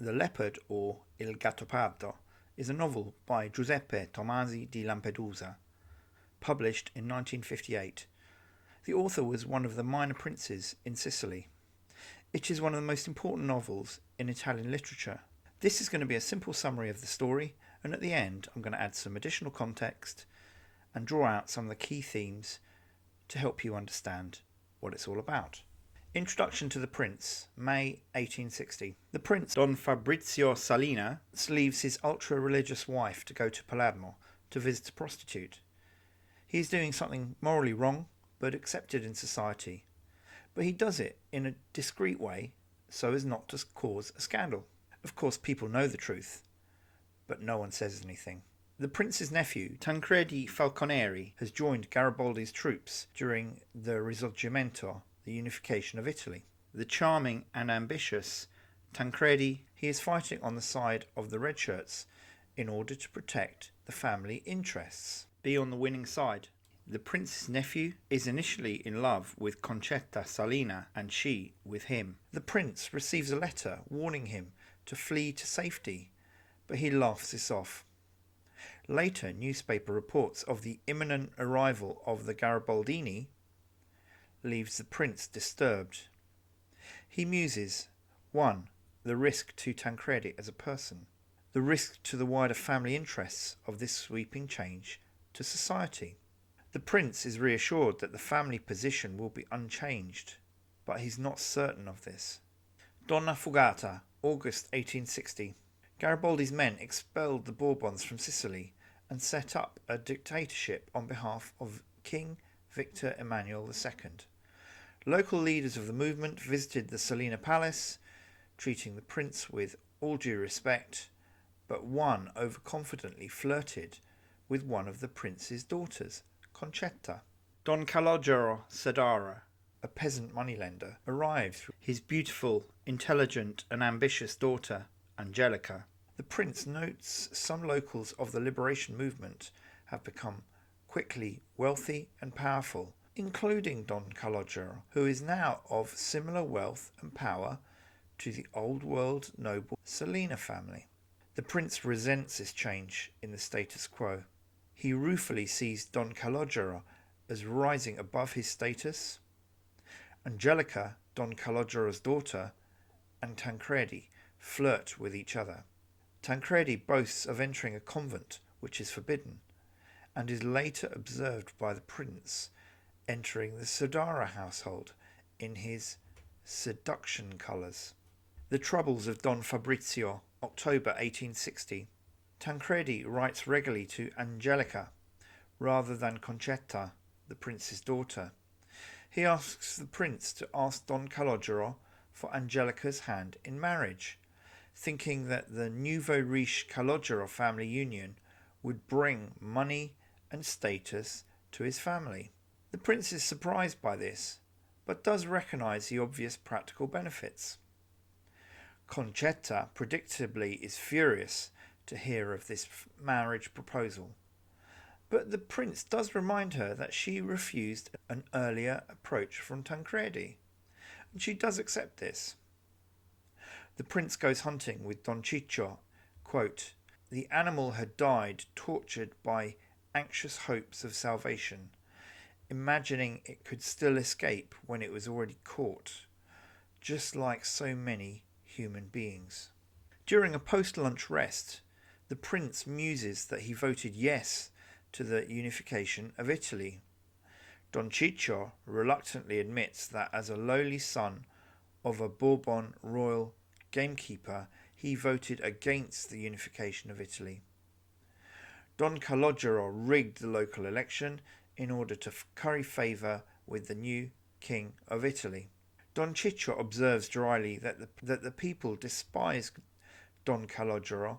The Leopard, or Il Gattopardo, is a novel by Giuseppe Tomasi di Lampedusa, published in 1958. The author was one of the minor princes in Sicily. It is one of the most important novels in Italian literature. This is going to be a simple summary of the story, and at the end I'm going to add some additional context and draw out some of the key themes to help you understand what it's all about. Introduction to the Prince, May 1860. The Prince, Don Fabrizio Salina, leaves his ultra-religious wife to go to Palermo to visit a prostitute. He is doing something morally wrong, but accepted in society. But he does it in a discreet way so as not to cause a scandal. Of course, people know the truth, but no one says anything. The prince's nephew, Tancredi Falconeri, has joined Garibaldi's troops during the Risorgimento, the unification of Italy. The charming and ambitious Tancredi, he is fighting on the side of the red shirts in order to protect the family interests. Be on the winning side. The prince's nephew is initially in love with Concetta Salina and she with him. The prince receives a letter warning him to flee to safety, but he laughs this off. Later, newspaper reports of the imminent arrival of the Garibaldini leaves the prince disturbed. He muses: 1. The risk to Tancredi as a person. The risk to the wider family interests of this sweeping change to society. The prince is reassured that the family position will be unchanged, but he's not certain of this. Donna Fugata, August 1860. Garibaldi's men expelled the Bourbons from Sicily and set up a dictatorship on behalf of King Victor Emmanuel II. Local leaders of the movement visited the Salina palace, treating the prince with all due respect, but one overconfidently flirted with one of the prince's daughters, Concetta. Don Calogero Sadara, a peasant moneylender, arrived with his beautiful, intelligent and ambitious daughter, Angelica. The prince notes some locals of the liberation movement have become quickly wealthy and powerful, including Don Calogero, who is now of similar wealth and power to the old world noble Salina family. The prince resents this change in the status quo. He ruefully sees Don Calogero as rising above his status. Angelica, Don Calogero's daughter, and Tancredi flirt with each other. Tancredi boasts of entering a convent which is forbidden, and is later observed by the prince entering the Sadara household in his seduction colours. The troubles of Don Fabrizio, October 1860. Tancredi writes regularly to Angelica rather than Concetta, the prince's daughter. He asks the prince to ask Don Calogero for Angelica's hand in marriage, thinking that the nouveau riche Calogero family union would bring money and status to his family. The prince is surprised by this, but does recognise the obvious practical benefits. Concetta, predictably, is furious to hear of this marriage proposal, but the prince does remind her that she refused an earlier approach from Tancredi, and she does accept this. The prince goes hunting with Don Ciccio. Quote, the animal had died tortured by anxious hopes of salvation, imagining it could still escape when it was already caught, just like so many human beings. During a post-lunch rest, the prince muses that he voted yes to the unification of Italy. Don Ciccio reluctantly admits that as a lowly son of a Bourbon royal gamekeeper, he voted against the unification of Italy. Don Calogero rigged the local election in order to curry favour with the new king of Italy. Don Ciccio observes dryly that the people despise Don Calogero,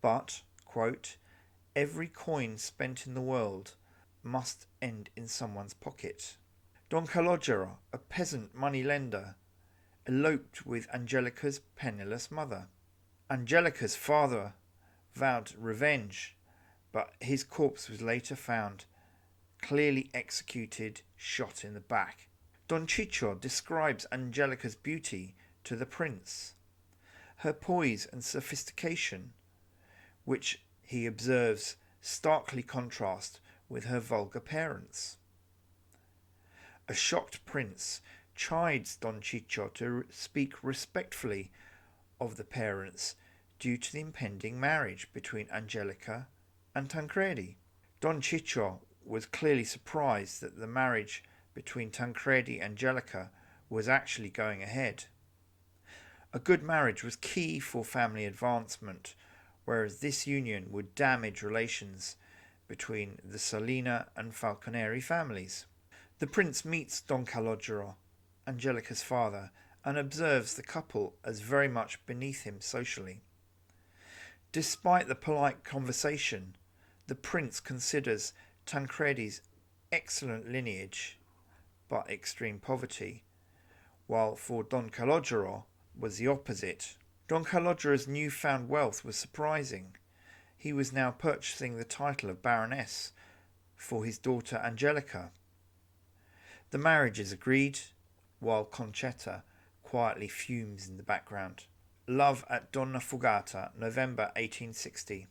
but, quote, every coin spent in the world must end in someone's pocket. Don Calogero, a peasant money-lender, eloped with Angelica's penniless mother. Angelica's father vowed revenge, but his corpse was later found clearly executed, shot in the back. Don Ciccio describes Angelica's beauty to the prince. Her poise and sophistication, which he observes starkly contrast with her vulgar parents. A shocked prince chides Don Ciccio to speak respectfully of the parents due to the impending marriage between Angelica and Tancredi. Don Ciccio was clearly surprised that the marriage between Tancredi and Angelica was actually going ahead. A good marriage was key for family advancement, whereas this union would damage relations between the Salina and Falconeri families. The prince meets Don Calogero, Angelica's father, and observes the couple as very much beneath him socially. Despite the polite conversation, the prince considers Tancredi's excellent lineage but extreme poverty, while for Don Calogero was the opposite. Don Calogero's newfound wealth was surprising. He was now purchasing the title of Baroness for his daughter Angelica. The marriage is agreed, while Concetta quietly fumes in the background. Love at Donna Fugata, November 1860.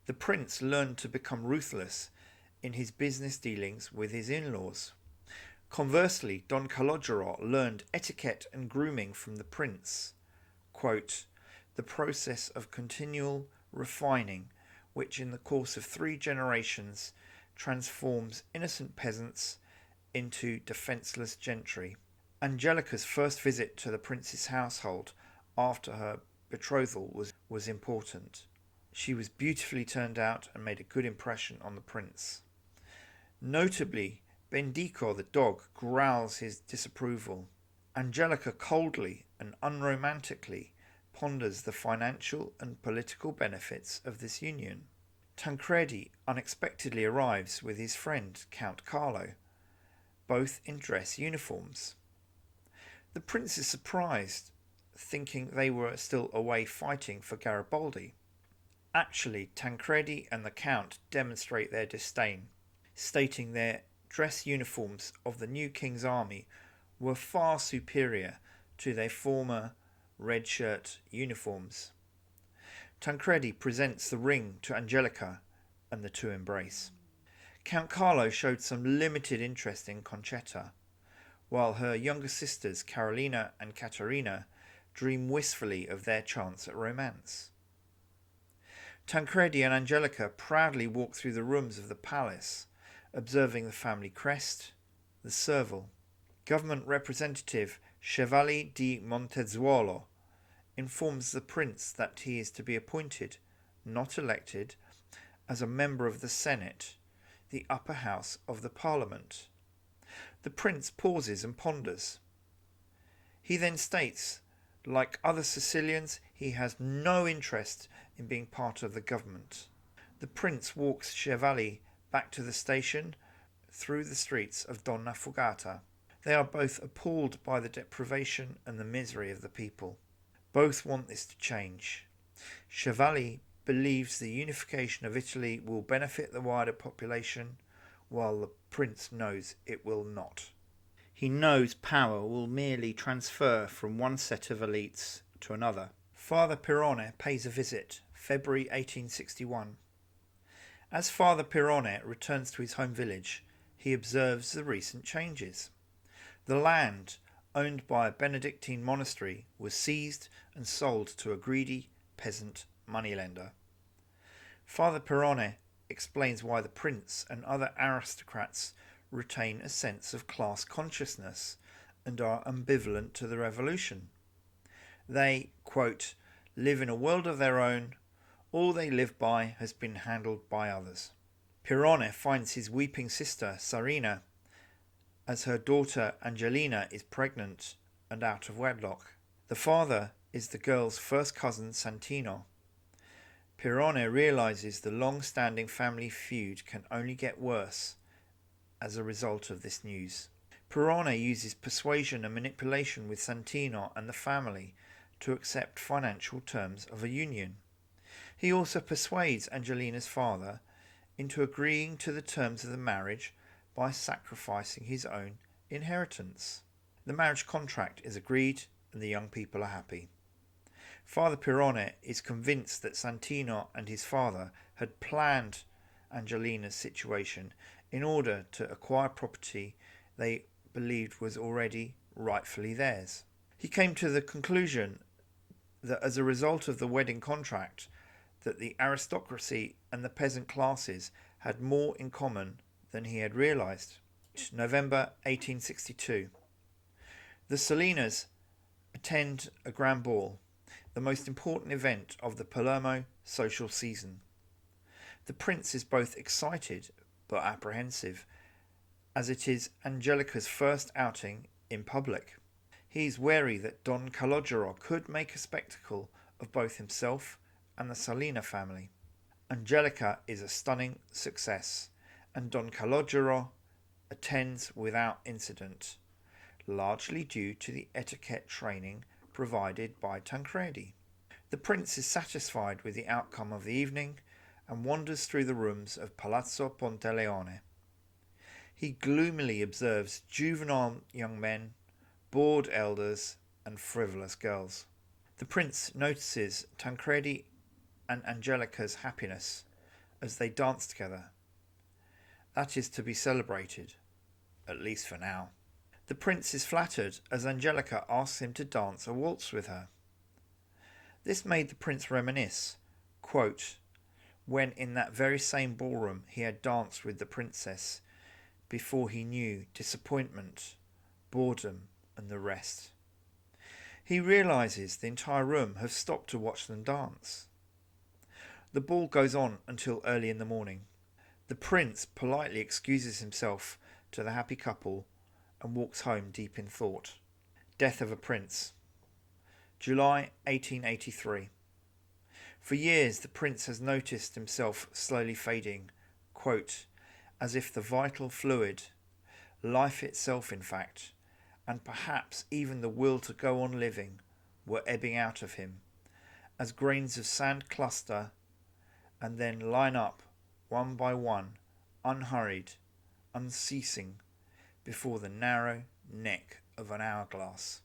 The prince learned to become ruthless in his business dealings with his in-laws. Conversely, Don Calogero learned etiquette and grooming from the prince. Quote, the process of continual refining, which in the course of 3 generations transforms innocent peasants into defenceless gentry. Angelica's first visit to the prince's household after her betrothal was important. She was beautifully turned out and made a good impression on the prince. Notably, Bendico the dog growls his disapproval. Angelica coldly and unromantically ponders the financial and political benefits of this union. Tancredi unexpectedly arrives with his friend Count Carlo, both in dress uniforms. The prince is surprised, thinking they were still away fighting for Garibaldi. Actually, Tancredi and the Count demonstrate their disdain, stating their dress uniforms of the new king's army were far superior to their former red shirt uniforms. Tancredi presents the ring to Angelica and the two embrace. Count Carlo showed some limited interest in Concetta, while her younger sisters Carolina and Caterina dream wistfully of their chance at romance. Tancredi and Angelica proudly walk through the rooms of the palace, observing the family crest, the serval. Government representative Chevalier di Montezuolo informs the prince that he is to be appointed, not elected, as a member of the Senate, the upper house of the Parliament. The prince pauses and ponders. He then states, like other Sicilians, he has no interest in being part of the government. The prince walks Chevalier back to the station through the streets of Donna Fugata. They are both appalled by the deprivation and the misery of the people. Both want this to change. Chevalier believes the unification of Italy will benefit the wider population, while the prince knows it will not. He knows power will merely transfer from one set of elites to another. Father Pirrone pays a visit, February 1861. As Father Pirrone returns to his home village, he observes the recent changes. The land, owned by a Benedictine monastery, was seized and sold to a greedy peasant moneylender. Father Pirrone explains why the prince and other aristocrats retain a sense of class consciousness and are ambivalent to the revolution. They, quote, live in a world of their own. All they live by has been handled by others. Pirrone finds his weeping sister Salina, as her daughter Angelina is pregnant and out of wedlock. The father is the girl's first cousin Santino. Pirrone realizes the long-standing family feud can only get worse as a result of this news. Pirrone uses persuasion and manipulation with Santino and the family to accept financial terms of a union. He also persuades Angelina's father into agreeing to the terms of the marriage by sacrificing his own inheritance. The marriage contract is agreed and the young people are happy. Father Pirrone is convinced that Santino and his father had planned Angelina's situation in order to acquire property they believed was already rightfully theirs. He came to the conclusion that as a result of the wedding contract, that the aristocracy and the peasant classes had more in common than he had realised. November 1862. The Salinas attend a grand ball, the most important event of the Palermo social season. The prince is both excited but apprehensive, as it is Angelica's first outing in public. He is wary that Don Calogero could make a spectacle of both himself and the Salina family. Angelica is a stunning success, and Don Calogero attends without incident, largely due to the etiquette training provided by Tancredi. The prince is satisfied with the outcome of the evening and wanders through the rooms of Palazzo Ponteleone. He gloomily observes juvenile young men, bored elders, and frivolous girls. The prince notices Tancredi and Angelica's happiness as they dance together. That is to be celebrated, at least for now. The prince is flattered as Angelica asks him to dance a waltz with her. This made the prince reminisce, quote, when in that very same ballroom he had danced with the princess before he knew disappointment, boredom, and the rest. He realises the entire room have stopped to watch them dance. The ball goes on until early in the morning. The prince politely excuses himself to the happy couple and walks home deep in thought. Death of a prince. July 1883. For years the prince has noticed himself slowly fading, quote, as if the vital fluid, life itself in fact, and perhaps even the will to go on living, were ebbing out of him, as grains of sand cluster and then line up one by one, unhurried, unceasing, before the narrow neck of an hourglass.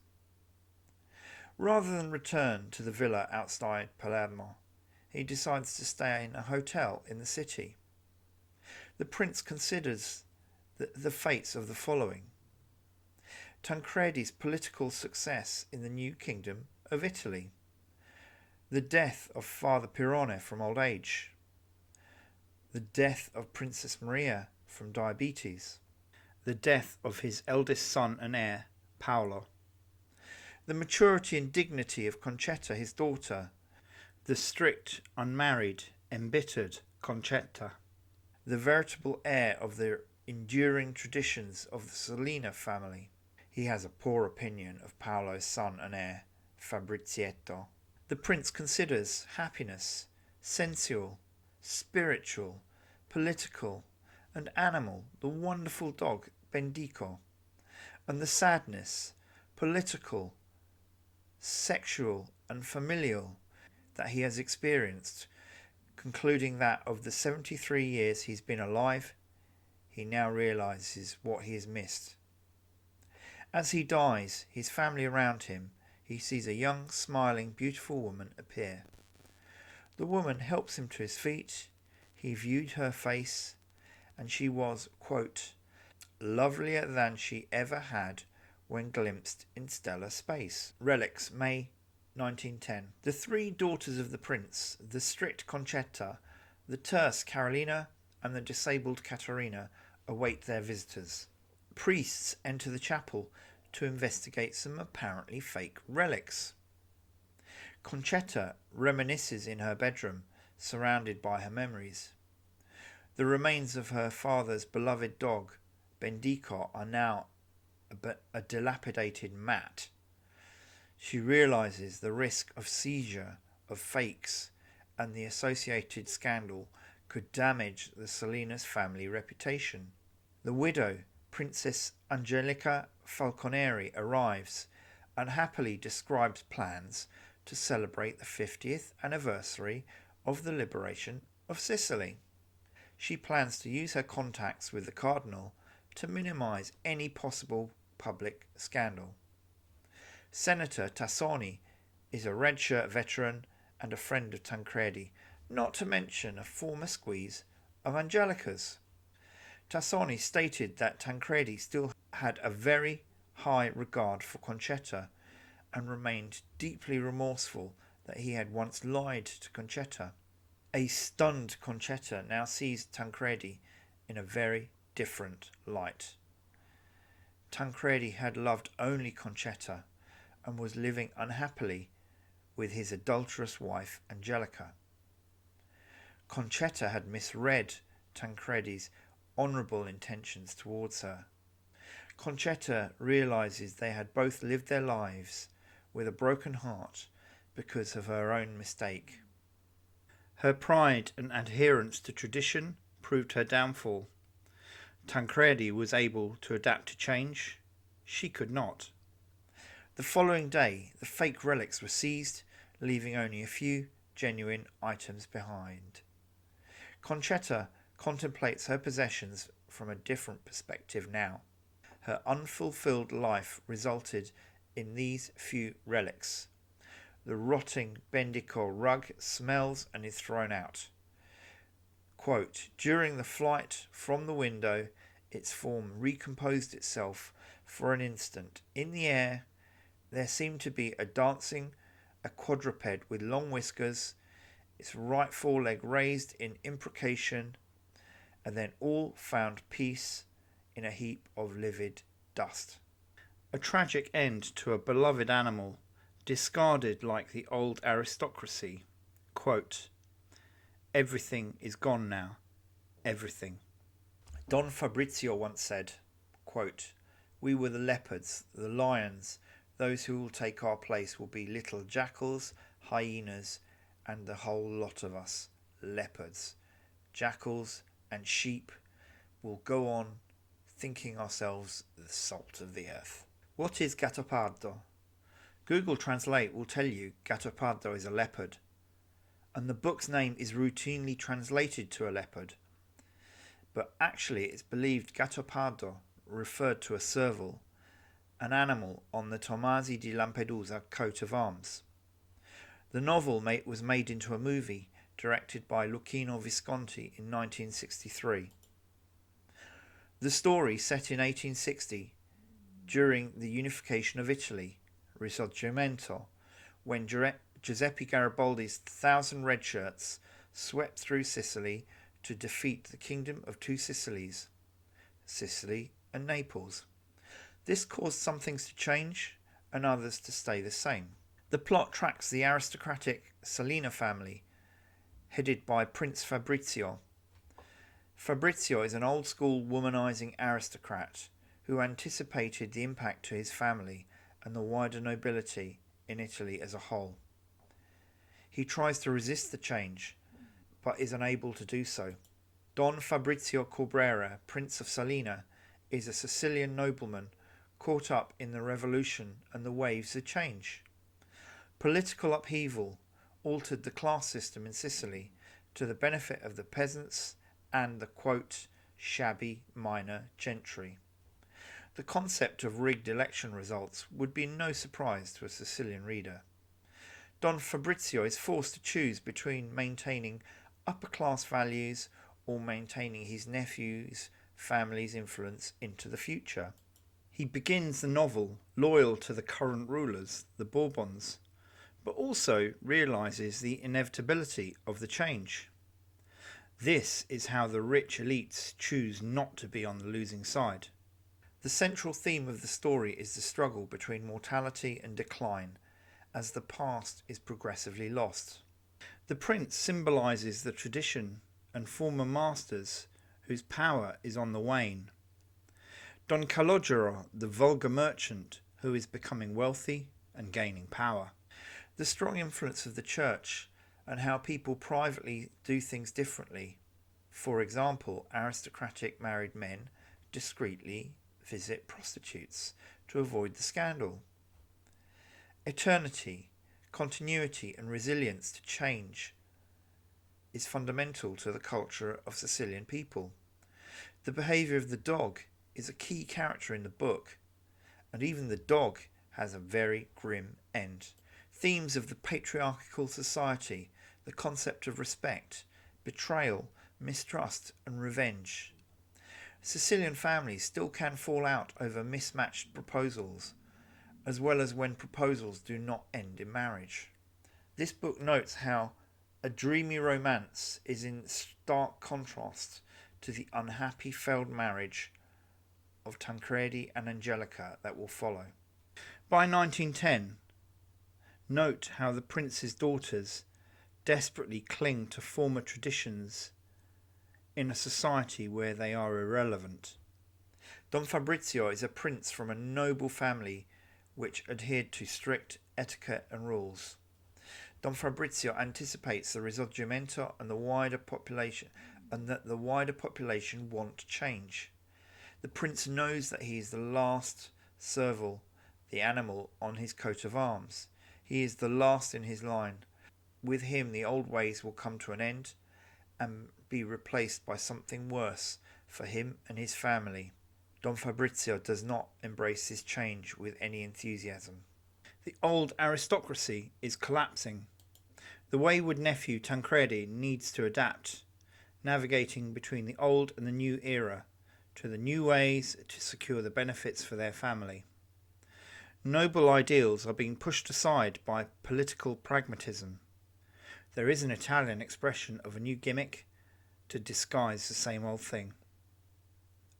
Rather than return to the villa outside Palermo, he decides to stay in a hotel in the city. The prince considers the fates of the following: Tancredi's political success in the new kingdom of Italy, the death of Father Pirrone from old age, the death of Princess Maria from diabetes, the death of his eldest son and heir, Paolo, the maturity and dignity of Concetta, his daughter, the strict, unmarried, embittered Concetta, the veritable heir of the enduring traditions of the Salina family. He has a poor opinion of Paolo's son and heir, Fabrizietto. The prince considers happiness, sensual, spiritual, political, and animal, the wonderful dog Bendico, and the sadness, political, sexual, and familial that he has experienced, concluding that of the 73 years he's been alive, he now realises what he has missed. As he dies, his family around him, he sees a young, smiling, beautiful woman appear. The woman helps him to his feet. He viewed her face, and she was, quote, lovelier than she ever had when glimpsed in stellar space. Relics, May 1910. The three daughters of the prince, the strict Concetta, the terse Carolina, and the disabled Caterina, await their visitors. Priests enter the chapel to investigate some apparently fake relics. Concetta reminisces in her bedroom, surrounded by her memories. The remains of her father's beloved dog, Bendico, are now a dilapidated mat. She realises the risk of seizure of fakes, and the associated scandal could damage the Salina's family reputation. The widow, Princess Angelica Falconeri, arrives and happily describes plans to celebrate the 50th anniversary of the liberation of Sicily. She plans to use her contacts with the cardinal to minimise any possible public scandal. Senator Tassoni is a redshirt veteran and a friend of Tancredi, not to mention a former squeeze of Angelica's. Tassoni stated that Tancredi still had a very high regard for Concetta and remained deeply remorseful that he had once lied to Concetta. A stunned Concetta now sees Tancredi in a very different light. Tancredi had loved only Concetta and was living unhappily with his adulterous wife Angelica. Concetta had misread Tancredi's honourable intentions towards her. Concetta realises they had both lived their lives with a broken heart because of her own mistake. Her pride and adherence to tradition proved her downfall. Tancredi was able to adapt to change. She could not. The following day, the fake relics were seized, leaving only a few genuine items behind. Concetta contemplates her possessions from a different perspective now. Her unfulfilled life resulted in these few relics. The rotting Bendico rug smells and is thrown out. Quote, during the flight from the window, its form recomposed itself for an instant. In the air, there seemed to be a quadruped with long whiskers, its right foreleg raised in imprecation, and then all found peace in a heap of livid dust. A tragic end to a beloved animal, discarded like the old aristocracy. Quote, everything is gone now. Everything. Don Fabrizio once said, quote, we were the leopards, the lions. Those who will take our place will be little jackals, hyenas, and the whole lot of us, leopards. Jackals and sheep will go on thinking ourselves the salt of the earth. What is Gattopardo? Google Translate will tell you Gattopardo is a leopard, and the book's name is routinely translated to a leopard. But actually it's believed Gattopardo referred to a serval, an animal on the Tomasi di Lampedusa coat of arms. The novel was made into a movie directed by Luchino Visconti in 1963. The story, set in 1860, during the unification of Italy, Risorgimento, when Giuseppe Garibaldi's 1,000 red shirts swept through Sicily to defeat the Kingdom of Two Sicilies, Sicily and Naples. This caused some things to change and others to stay the same. The plot tracks the aristocratic Salina family, headed by Prince Fabrizio. Fabrizio is an old-school womanizing aristocrat who anticipated the impact to his family and the wider nobility in Italy as a whole. He tries to resist the change, but is unable to do so. Don Fabrizio Corbera, Prince of Salina, is a Sicilian nobleman caught up in the revolution and the waves of change. Political upheaval altered the class system in Sicily to the benefit of the peasants and the, quote, shabby minor gentry. The concept of rigged election results would be no surprise to a Sicilian reader. Don Fabrizio is forced to choose between maintaining upper class values or maintaining his nephew's family's influence into the future. He begins the novel loyal to the current rulers, the Bourbons, but also realises the inevitability of the change. This is how the rich elites choose not to be on the losing side. The central theme of the story is the struggle between mortality and decline as the past is progressively lost. The prince symbolises the tradition and former masters whose power is on the wane. Don Calogero, the vulgar merchant who is becoming wealthy and gaining power. The strong influence of the church and how people privately do things differently. For example, aristocratic married men discreetly visit prostitutes to avoid the scandal. Eternity, continuity and resilience to change is fundamental to the culture of Sicilian people. The behaviour of the dog is a key character in the book, and even the dog has a very grim end. Themes of the patriarchal society, the concept of respect, betrayal, mistrust, and revenge. Sicilian families still can fall out over mismatched proposals, as well as when proposals do not end in marriage. This book notes how a dreamy romance is in stark contrast to the unhappy failed marriage of Tancredi and Angelica that will follow. By 1910, note how the prince's daughters desperately cling to former traditions in a society where they are irrelevant. Don Fabrizio is a prince from a noble family which adhered to strict etiquette and rules. Don Fabrizio anticipates the Risorgimento and that the wider population want change. The prince knows that he is the last serval, the animal on his coat of arms. He is the last in his line. With him the old ways will come to an end and be replaced by something worse for him and his family. Don Fabrizio does not embrace this change with any enthusiasm. The old aristocracy is collapsing. The wayward nephew Tancredi needs to adapt, navigating between the old and the new era to the new ways to secure the benefits for their family. Noble ideals are being pushed aside by political pragmatism. There is an Italian expression of a new gimmick to disguise the same old thing.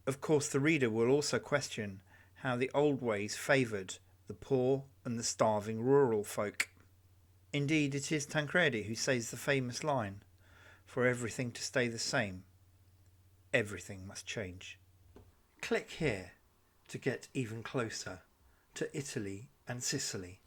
Of course, the reader will also question how the old ways favoured the poor and the starving rural folk. Indeed, it is Tancredi who says the famous line, "For everything to stay the same, everything must change." Click here to get even closer to Italy and Sicily.